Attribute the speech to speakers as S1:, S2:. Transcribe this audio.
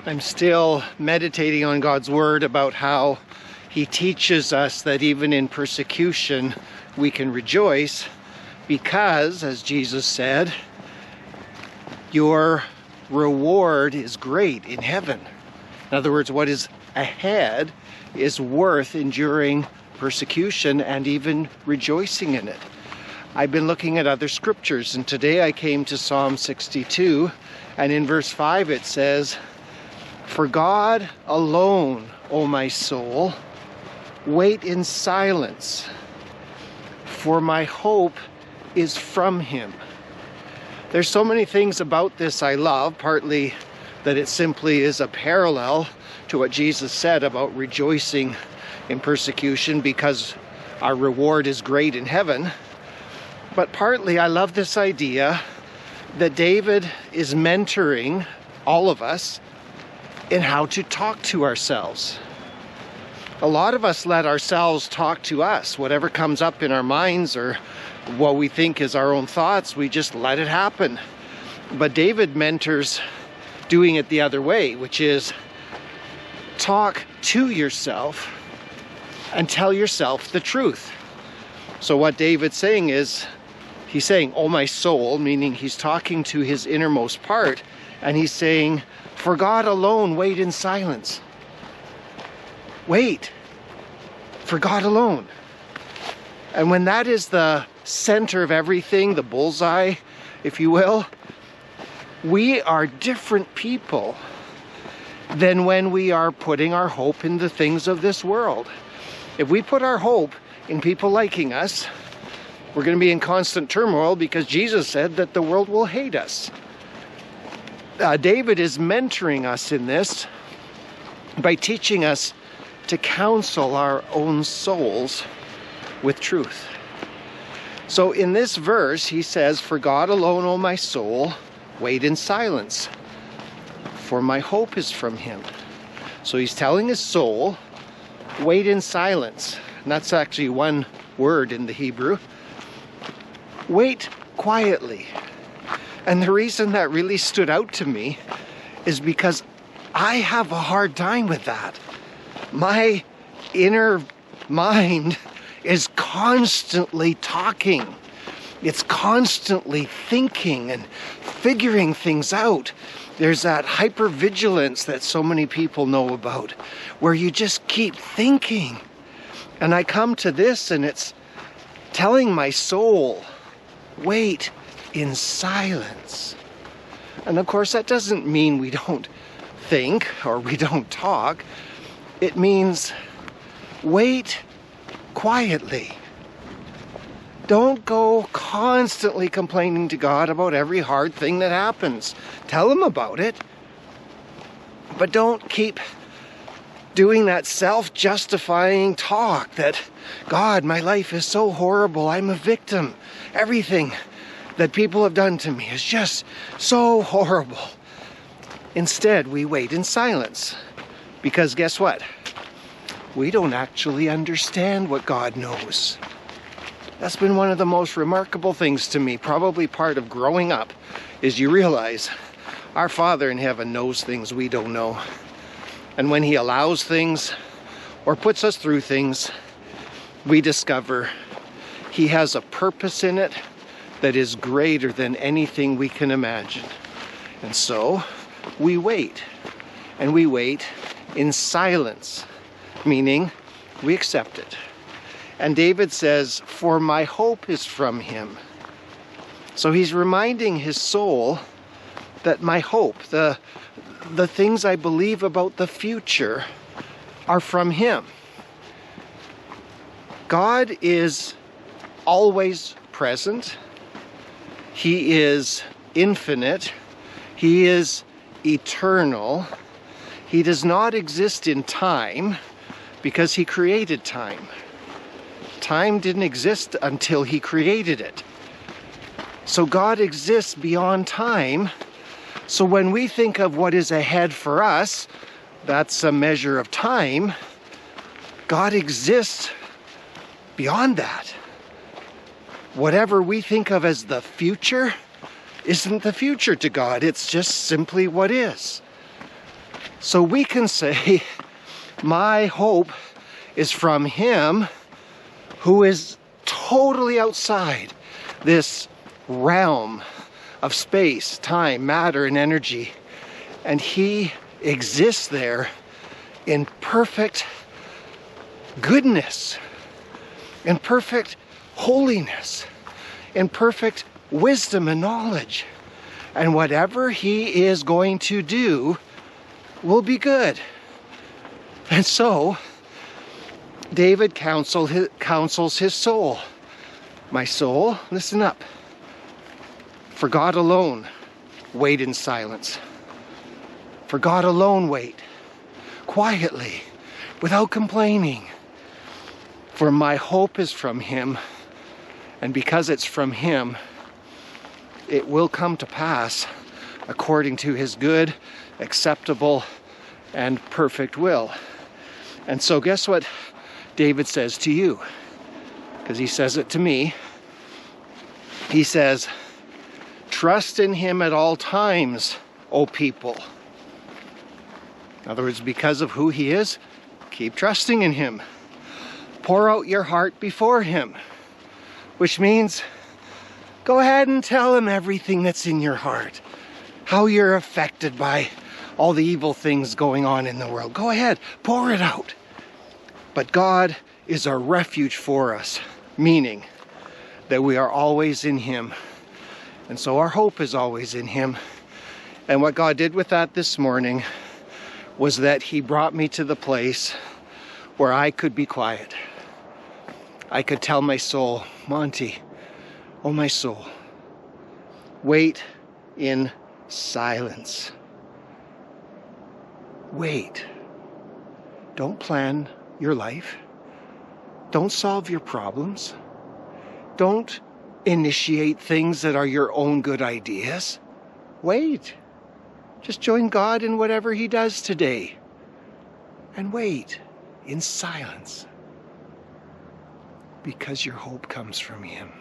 S1: I'm still meditating on God's Word about how He teaches us that even in persecution we can rejoice because, as Jesus said, your reward is great in heaven. In other words, what is ahead is worth enduring persecution and even rejoicing in it. I've been looking at other scriptures, and today I came to Psalm 62, and in verse 5 it says, "For God alone, O my soul, wait in silence, for my hope is from Him." There's so many things about this I love, partly that it simply is a parallel to what Jesus said about rejoicing in persecution because our reward is great in heaven. But partly I love this idea that David is mentoring all of us in how to talk to ourselves. A lot of us let ourselves talk to us. Whatever comes up in our minds or what we think is our own thoughts, we just let it happen. But David mentors doing it the other way, which is talk to yourself and tell yourself the truth. So what David's saying is, he's saying, "Oh my soul," meaning he's talking to his innermost part, and he's saying, "For God alone, wait in silence." Wait for God alone. And when that is the center of everything, the bullseye, if you will, we are different people than when we are putting our hope in the things of this world. If we put our hope in people liking us, we're going to be in constant turmoil because Jesus said that the world will hate us. David is mentoring us in this by teaching us to counsel our own souls with truth. So in this verse, he says, "For God alone, O my soul, wait in silence, for my hope is from Him." So he's telling his soul, wait in silence. And that's actually one word in the Hebrew. Wait quietly. And the reason that really stood out to me is because I have a hard time with that. My inner mind is constantly talking. It's constantly thinking and figuring things out. There's that hypervigilance that so many people know about, where you just keep thinking. And I come to this and it's telling my soul, wait in silence. And of course that doesn't mean we don't think or we don't talk. It means wait quietly. Don't go constantly complaining to God about every hard thing that happens. Tell Him about it. But don't keep doing that self-justifying talk that, God, my life is so horrible. I'm a victim. Everything that people have done to me is just so horrible. Instead, we wait in silence. Because guess what? We don't actually understand what God knows. That's been one of the most remarkable things to me, probably part of growing up, is you realize our Father in heaven knows things we don't know. And when He allows things or puts us through things, we discover He has a purpose in it that is greater than anything we can imagine. And so we wait, and we wait in silence, meaning we accept it. And David says, "For my hope is from Him." So he's reminding his soul that my hope, the things I believe about the future, are from Him. God is always present. He is infinite. He is eternal. He does not exist in time because He created time. Time didn't exist until He created it. So God exists beyond time. So when we think of what is ahead for us, that's a measure of time. God exists beyond that. Whatever we think of as the future isn't the future to God. It's just simply what is. So we can say, my hope is from him who is totally outside this realm of space, time, matter, and energy. And he exists there in perfect goodness, in perfect holiness, in perfect wisdom and knowledge. And whatever he is going to do will be good. And so David counsels his soul. My soul, listen up. For God alone, wait in silence. For God alone, wait quietly, without complaining. For my hope is from him, and because it's from him, it will come to pass according to his good, acceptable, and perfect will. And so guess what David says to you? Because he says it to me. He says, trust in him at all times, O people. In other words, because of who he is, keep trusting in him. Pour out your heart before him, which means go ahead and tell him everything that's in your heart. How you're affected by all the evil things going on in the world. Go ahead, pour it out. But God is our refuge for us, meaning that we are always in him. And so our hope is always in him. And what God did with that this morning was that he brought me to the place where I could be quiet. I could tell my soul, Monty, oh my soul, wait in silence. Wait. Don't plan your life. Don't solve your problems. Don't initiate things that are your own good ideas. Wait. Just join God in whatever he does today. And wait in silence. Because your hope comes from him.